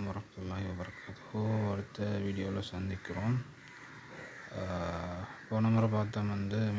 அலைக்கும் வரஹ்மத்துல்லாஹி வபரகாத்துஹு. அடுத்த வீடியோவில் சந்திக்கிறோம். போன முறை பார்த்தோம்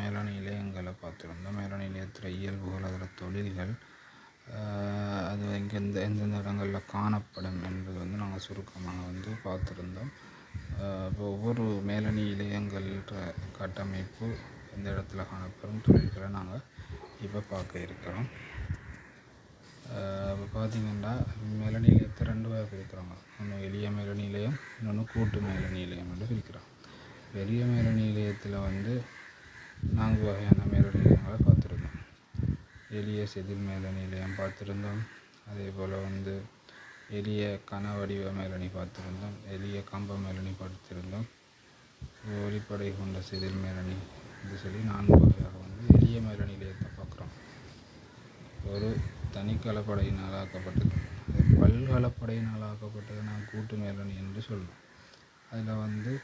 மேல நிலையங்களை பார்த்துருந்தோம். மேல நிலையத்தில் இயல்புகள், அதில் தொழில்கள், அது எந்தெந்த இடங்களில் காணப்படும் என்பது நாங்கள் சுருக்கமாக பார்த்துருந்தோம். இப்போ ஒவ்வொரு மேலணி நிலையங்கள்ன்ற கட்டமைப்பு எந்த இடத்துல காணப்படும் தொழில்களை நாங்கள் இப்போ பார்க்க இருக்கிறோம். இப்போ பார்த்திங்கன்னா மேல நிலையத்தை ரெண்டு வகை பிரிக்கிறாங்க. ஒன்று எளிய மேல நிலையம், இன்னொன்று கூட்டு மேல நிலையம் என்று பிரிக்கிறோம். எளிய மேல நிலையத்தில் 4 வகையான மேல நிலையங்களை பார்த்துருந்தோம். எளிய செதில் மேல நிலையம் பார்த்துருந்தோம். அதே போல் எளிய கன வடிவ மேலணி பார்த்துருந்தோம். எளிய கம்ப மேலணி பார்த்துருந்தோம். ஒளிப்படை கொண்ட செதில் மேலணி என்று சொல்லி 4 வகையாக எளிய மேல நிலையத்தை பார்க்குறோம். ஒரு தனிக்கலப்படையினால் ஆக்கப்பட்டது, பல்கலப்படையினால் ஆக்கப்பட்டது நான் கூட்டு மேலணி என்று சொல்லுவோம். அதில்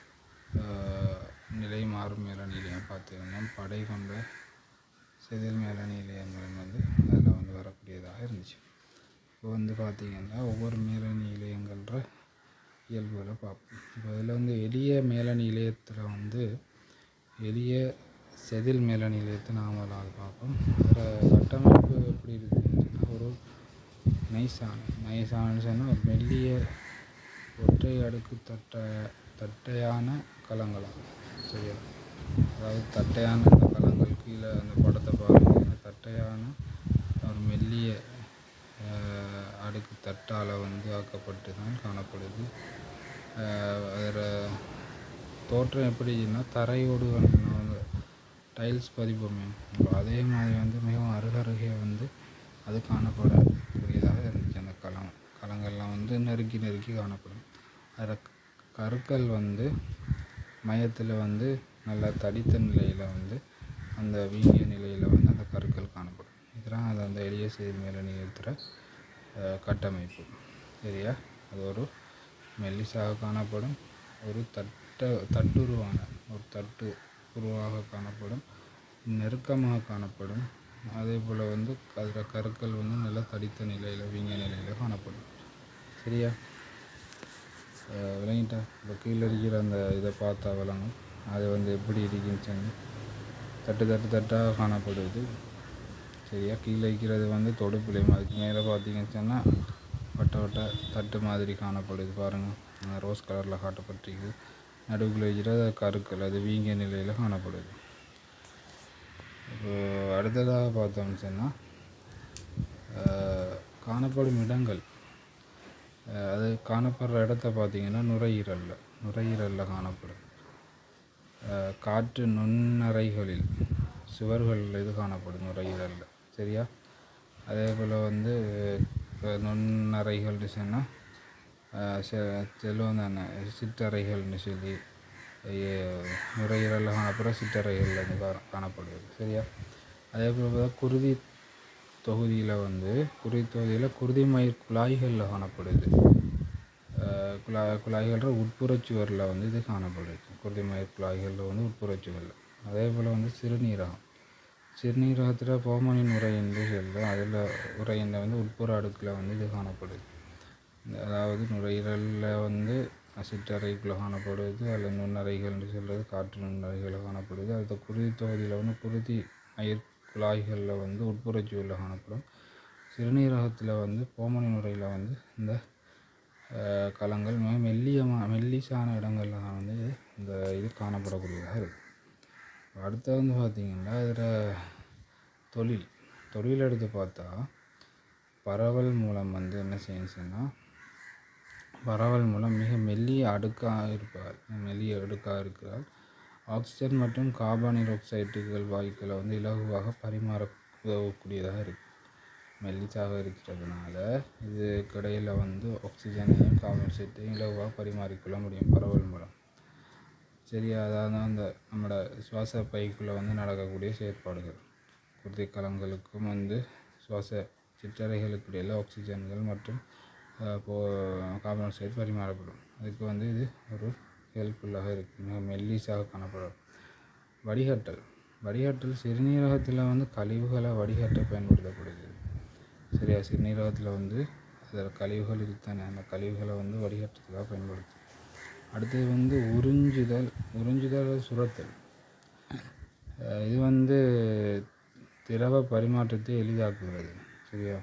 நிலை மாறும் மேல நிலையம் பார்த்துருந்தோம். படை கொண்ட செதில் மேல நிலையங்கள் அதில் வரக்கூடியதாக இருந்துச்சு. இப்போ பார்த்திங்கன்னா ஒவ்வொரு மேல நிலையங்கள்ன்ற இயல்புகளை பார்ப்போம். இப்போ அதில் எளிய மேல நிலையத்தில் எளிய செதில் மேல நிலையத்தை நாம் பார்ப்போம். அதில் கட்டமைப்பு எப்படி இருக்குதுன்னா, ஒரு நைஸானு சொன்னால் ஒரு மெல்லிய ஒற்றை அடுக்கு தட்டையான கலங்களாகும். சரியா? அதாவது தட்டையான அந்த கலங்கள் கீழே அந்த படத்தை பாருங்கள். தட்டையான ஒரு மெல்லிய அடுக்கு தட்டால் ஆக்கப்பட்டு தான் காணப்படுது. அதில் தோற்றம் எப்படின்னா, தரையோடு டைல்ஸ் பதிப்போமே அதே மாதிரி மிகவும் அருகருகே அது காணப்படக்கூடியதாக இருந்துச்சு. அந்த களங்கள்லாம் நெருக்கி காணப்படும். அதில் கருக்கள் மையத்தில் நல்லா தடித்த நிலையில் அந்த வீங்கிய நிலையில் அந்த கருக்கள் காணப்படும். இதெல்லாம் அது அந்த எளிய செதில் மேல நிலையத்தில் கட்டமைப்பு. சரியா? அது ஒரு மெல்லிசாக காணப்படும். ஒரு தட்டுருவான ஒரு தட்டு உருவாக காணப்படும். நெருக்கமாக காணப்படும். அதே போல் அதில் கருக்கள் நல்லா தடித்த நிலையில் வீங்கிய நிலையில் காணப்படும். சரியா? விளங்கிட்டா? இப்போ கீழே இருக்கிற அந்த இதை பார்த்தா விளங்கும். அது எப்படி இருக்குன்னு தட்டாக காணப்படுது. சரியா? கீழே இருக்கிறது தொடுப்புலையும், அதுக்கு மேலே பார்த்தீங்கன்னு சொன்னால் வட்ட தட்டு மாதிரி காணப்படுது. பாருங்கள், ரோஸ் கலரில் காட்டப்பட்டிருக்கு. நடுவுக்குள்ள இருக்கிற கருக்கள் அது வீங்கிய நிலையில் காணப்படுது. இப்போ அடுத்ததாக பார்த்தோம்னு சொன்னால் காணப்படும் இடங்கள், அது காணப்படுற இடத்த பார்த்திங்கன்னா நுரையீரலில் காணப்படும். காற்று நுண்ணறைகளில் சுவர்களில் இது காணப்படும் நுரையீரலில். சரியா? அதே போல் நுண்ணறைகள்னு சொன்னால் செல்வம் தானே, சிற்றறைகள்னு சொல்லி நுரையீரலில் காணப்படுற சிற்றறைகளில் காணப்படுது. சரியா? அதே போல் குருதி தொகுதியில் குருதிமயிர் குழாய்களில் காணப்படுது. குழாய்கள உட்புறச்சுவரில் இது காணப்படுது. குருதிமயிர் குழாய்களில் உட்புறச்சுவரில். அதே போல் சிறுநீரகத்தில் போமனி நுரை என்று சொல்லும். அதில் உரையில் உட்புற அடுக்கில் இது காணப்படுது. அதாவது நுரையீரலில் சிற்றறைக்குள்ளே காணப்படுது. அதில் நுண்ணறைகள் என்று சொல்கிறது காற்று நுண்ணறைகளில் காணப்படுது. அடுத்த குருதி தொகுதியில் குருதி மயிர் குழாய்களில் உட்புறச்சுவரில் காணப்படும். சிறுநீரகத்தில் போமனி நுரையில் இந்த களங்கள் மெல்லிசான இடங்களில் இந்த இது காணப்படக்கூடியதாக இருக்குது. அடுத்து பார்த்திங்கன்னா இதில் தொழில் எடுத்து பார்த்தா பரவல் மூலம் என்ன செய்யணும் சொன்னால், பரவல் மூலம் மிக மெல்லிய அடுக்காக இருக்கிறார். ஆக்சிஜன் மற்றும் கார்பனீரொக்சைட்டுகள் வாயுக்களை இலகுவாக பரிமாற உதவக்கூடியதாக இருக்குது. மெல்லிசாக இருக்கிறதுனால இது இடையில் ஆக்சிஜனையும் கார்பனீரொக்சைட்டையும் இலகுவாக பரிமாறிக்கொள்ள முடியும் பரவல் மூலம். சரியா? அதாவது நம்மளோட சுவாச பைக்குள்ளே நடக்கக்கூடிய செயற்பாடுகள், குருதி கலங்களுக்கும் சுவாச சிற்றறைகளுக்கு இடையில் ஆக்சிஜன்கள் மற்றும் கார்பன் டை ஆக்சைடு பரிமாறப்படும். அதுக்கு இது ஒரு ஹெல்ப்ஃபுல்லாக இருக்குது. மெல்லிசாக காணப்படும். வடிகட்டல் சிறுநீரகத்தில் கழிவுகளை வடிகட்ட பயன்படுத்தப்படுது. சரியா? சிறுநீரகத்தில் அதில் கழிவுகள் இருக்குத்தானே, அந்த கழிவுகளை வந்து வடிகட்டுறதுக்காக பயன்படுத்தும். அடுத்தது வந்து உறிஞ்சுதல் சுரத்தல். இது வந்து திரவ பரிமாற்றத்தை எளிதாக்குகிறது. சரியா,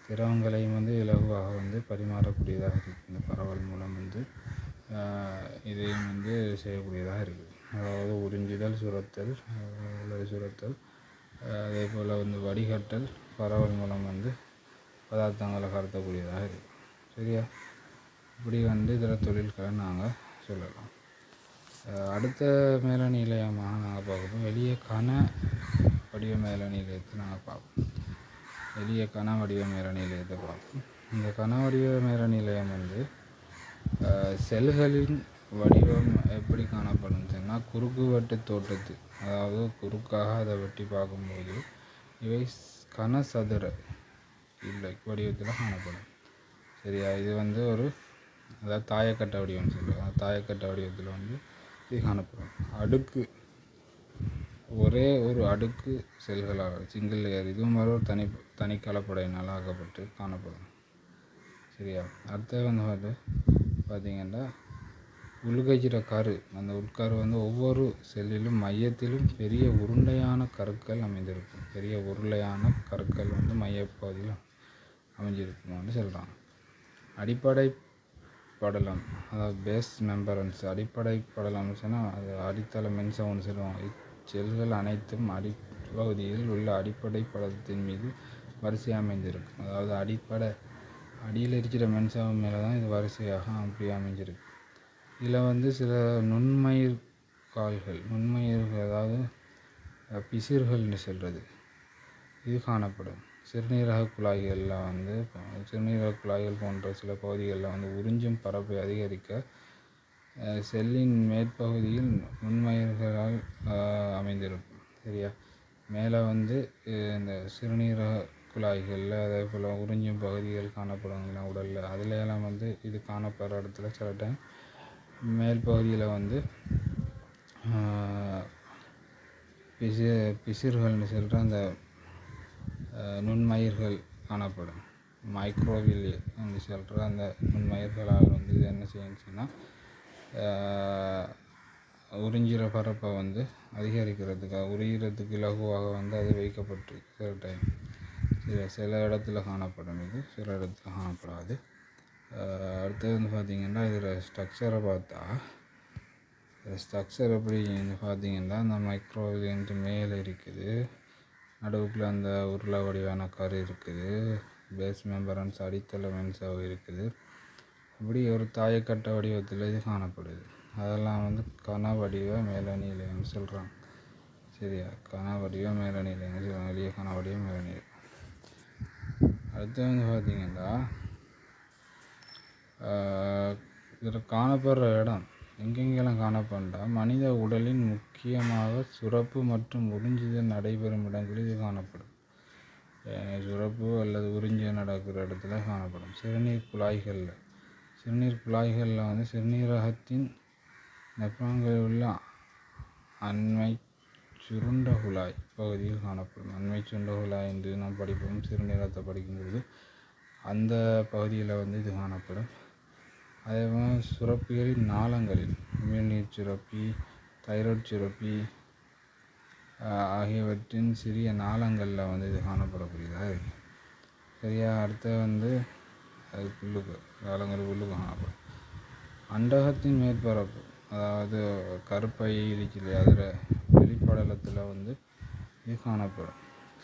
திரவங்களையும் வந்து இலகுவாக வந்து பரிமாறக்கூடியதாக இருக்குது. இந்த பரவல் மூலம் வந்து இதையும் வந்து செய்யக்கூடியதாக இருக்குது. அதாவது உறிஞ்சுதல் சுரத்தல் அதே போல் வந்து வடிகட்டல் பரவல் மூலம் வந்து பதார்த்தங்களை கடத்தக்கூடியதாக இருக்குது. சரியா, இப்படி வந்து இதில் தொழில்களை நாங்கள் சொல்லலாம். அடுத்த மேல நிலையமாக நாங்கள் பார்ப்போம் எளிய கன வடிவ மேல நிலையத்தை நாங்கள் பார்ப்போம். எளிய கன வடிவ மேல நிலையத்தை பார்ப்போம். இந்த கன வடிவ மேல நிலையம் வந்து செல்களின் வடிவம் எப்படி காணப்படும் சொன்னால் குறுக்கு வெட்டு தோட்டத்து, அதாவது குறுக்காக அதை வெட்டி பார்க்கும்போது இவை கனசதுர இல்லை வடிவத்தில் காணப்படும். சரியா, இது வந்து ஒரு அதாவது தாயக்கட்ட வடிவம்னு சொல்லுவாங்க. தாயக்கட்ட வடிவத்தில் வந்து இது காணப்படும். அடுக்கு ஒரே ஒரு அடுக்கு செல்களால் சிங்கிள் லேயர், இதுவும் ஒரு தனி கலப்படையினால் ஆக்கப்பட்டு காணப்படும். சரியா, அடுத்தது வந்து பார்த்திங்கன்னா உள்கஜிர கரு, அந்த உட்கரு வந்து ஒவ்வொரு செல்லிலும் மையத்திலும் பெரிய உருண்டையான கருக்கள் அமைந்திருக்கும். பெரிய உருளையான கருக்கள் வந்து மையப்பகுதியில் அமைஞ்சிருக்கும்னு சொல்கிறாங்க. அடிப்படை படலம், அதாவது பேஸ் மெம்பரன்ஸ், அடிப்படை படலம்னு சொன்னால் அது அடித்தள மென்சவுன்னு சொல்லுவாங்க. இச்செல்கள் அனைத்தும் அடிப்பகுதியில் உள்ள அடிப்படை படலத்தின் மீது வரிசை அமைந்திருக்கும். அதாவது அடியில் இருக்கிற மென்சவம் மேலே தான் இது வரிசையாக அப்படி அமைஞ்சிருக்கு. இதில் வந்து சில நுண்மயிர்கள் அதாவது பிசிர்கள்னு சொல்கிறது இது காணப்படும். சிறுநீரக குழாய்களில் வந்து சிறுநீரக குழாய்கள் போன்ற சில பகுதிகளில் வந்து உறிஞ்சும் பரப்பை அதிகரிக்க செல்லின் மேற்பகுதியில் நுண்மயிர்களால் அமைந்திருக்கும். சரியா, மேலே வந்து இந்த சிறுநீரக குழாய்களில் அதே போல் உறிஞ்சும் பகுதிகள் காணப்படுங்களா உடலில், அதிலெல்லாம் வந்து இது காணப்படுற இடத்துல சில டைம் மேல் பகுதியில் வந்து பிசிர்கள்னு சொல்கிற அந்த நுண்மயிர்கள் காணப்படும். மைக்ரோவில்லி அப்படின்னு சொல்கிற அந்த நுண்மயிர்களால் வந்து இது என்ன செய்யணுச்சுன்னா உறிஞ்சிற பரப்பை வந்து அதிகரிக்கிறதுக்காக உரிகிறதுக்கு இலகுவாக வந்து அது வைக்கப்பட்டு சில டைம் சில இடத்துல காணப்படும், இது சில இடத்துல காணப்படாது. அடுத்தது வந்து பார்த்திங்கன்னா இதில் ஸ்ட்ரக்சரை பார்த்தா ஸ்ட்ரக்சர் எப்படின்னு பார்த்திங்கன்னா அந்த மைக்ரோவில்லியன்ட்டு மேலே இருக்குது, நடுவுக்குள்ள அந்த உருளை வடிவான கரு இருக்குது, பேஸ் மெம்பரன்ஸ் அடித்தள மென்சவ் இருக்குது. இப்படி ஒரு தாயக்கட்ட வடிவத்தில் இது காணப்படுது. அதெல்லாம் வந்து கன வடிவ மேலநிலையம்னு சொல்கிறாங்க. சரியா, கன வடிவ மேலநிலையம்னு சொல்கிறாங்க, எளிய கன வடிவ மேலநிலை. அடுத்து வந்து பார்த்திங்கன்னா இதில் காணப்படுற இடம் எங்கெங்கெல்லாம் காணப்படுறா மனித உடலின் முக்கியமாக சுரப்பு மற்றும் உறிஞ்சுதல் நடைபெறும் இடங்களில் இது காணப்படும். சுரப்பு அல்லது உறிஞ்சுதல் நடக்கிற இடத்துல காணப்படும். சிறுநீர் குழாய்களில் வந்து சிறுநீரகத்தின் நெப்ரான்களில் உள்ள அண்மை சுருண்ட குழாய் பகுதியில் காணப்படும். அண்மை சுருண்ட குழாய் என்று நாம் படிப்போம் சிறுநீரகத்தை படிக்கும்போது, அந்த பகுதியில் வந்து இது காணப்படும். அதேபோல் சுரப்பிகளின் நாளங்களில் உமிழ்நீர் சுரப்பி, தைராய்டு சுரப்பி ஆகியவற்றின் சிறிய நாளங்களில் வந்து இது காணப்படக்கூடியதாக இருக்குது. சரியா, அடுத்து வந்து அது நாளங்களுக்கு உள்ளுக்கு காணப்படும். அண்டகத்தின் மேற்பரப்பு, அதாவது கருப்பை இருக்குது, அதில் வெளிப்படலத்தில் வந்து இது காணப்படும்.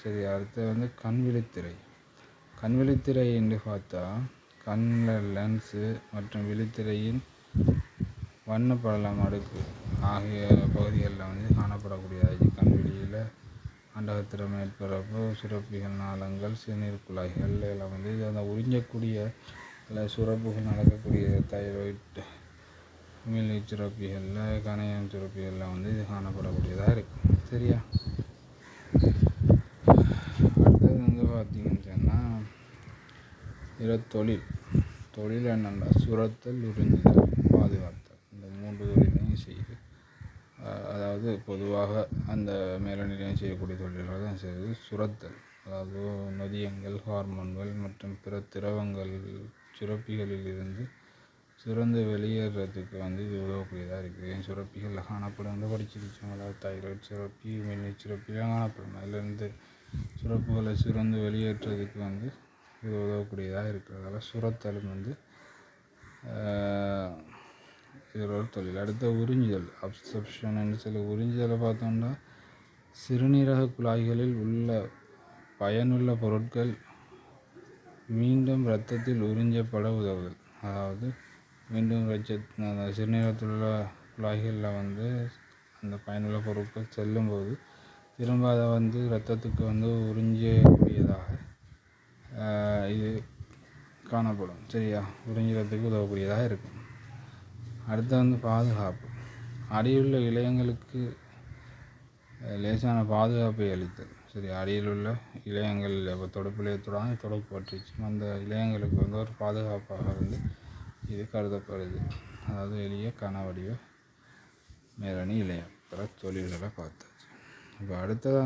சரி, அடுத்து வந்து கண் விழித்திரை என்று பார்த்தா கண்ணில் லென்ஸு மற்றும் விழித்திரையின் வண்ணப்படலம் அடுக்கு ஆகிய பகுதிகளில் வந்து காணப்படக்கூடியது. கண்வெளியில் அண்டகத்திர மேற்பரப்பு, சுரப்பிகள், நாளங்கள், சிறுநீர் குழாய்கள் எல்லாம் வந்து இது அந்த உறிஞ்சக்கூடிய இல்லை சுரப்புகள் நடக்கக்கூடிய தைராய்டு உமிழ்நீர் சுரப்பிகளில் கணையம் சுரப்பிகளில் வந்து இது காணப்படக்கூடியதாக இருக்குது. சரியா, அடுத்தது வந்து பார்த்திங்கன்னு சொன்னால் இதில் தொழில் என்னென்னா சுரத்தல், உறிஞ்சுதல், பாதுகாத்தல், இந்த 3 தொழிலையும் செய்யுது. அதாவது பொதுவாக அந்த மேலநிலையம் செய்யக்கூடிய தொழில்கள் தான் செய்வது சுரத்தல். அதாவது நொதியங்கள், ஹார்மோன்கள் மற்றும் பிற திரவங்கள் சுரப்பிகளில் இருந்து சுரந்து வெளியேறதுக்கு வந்து இது உதவக்கூடியதாக இருக்குது. சுரப்பிகளில் காணப்படும் வந்து படிச்சிருச்சோம். அதாவது தைராய்டு சுரப்பி, மின்னி சுரப்பிலாம் காணப்படும். அதிலிருந்து சுரப்புகளை சுரந்து வெளியேற்றுறதுக்கு வந்து இது உதவக்கூடியதாக இருக்கிறதால சுரத்தலும் வந்து இதில் ஒரு தொழில். அடுத்த உறிஞ்சுதல், அப்சர்ப்ஷன் என்று சில உறிஞ்சுதலை பார்த்தோம்னா சிறுநீரக குழாய்களில் உள்ள பயனுள்ள பொருட்கள் மீண்டும் இரத்தத்தில் உறிஞ்சப்பட உதவுதல். அதாவது மீண்டும் அந்த சிறுநீரகத்தில் உள்ள குழாய்களில் வந்து அந்த பயனுள்ள பொருட்கள் செல்லும்போது திரும்ப அதை வந்து இரத்தத்துக்கு வந்து உறிஞ்சக்கூடியதாக இது காணப்படும். சரியா, உறிஞ்சுறதுக்கு உதவக்கூடியதாக இருக்கும். அடுத்து வந்து பாதுகாப்பு, அடியுள்ள இழையங்களுக்கு லேசான பாதுகாப்பை அளித்தல். சரி, அடியில் உள்ள இழையங்கள் இப்போ தொடுப்பிலையத்துடன் தொடப்பு பட்டுச்சு, அந்த இழையங்களுக்கு வந்து ஒரு பாதுகாப்பாக வந்து இது கருதப்படுது. அதாவது எளிய கனவடிவ மேலணி இழையம். பிற தொழில்களை பார்த்தாச்சு. இப்போ அடுத்ததான்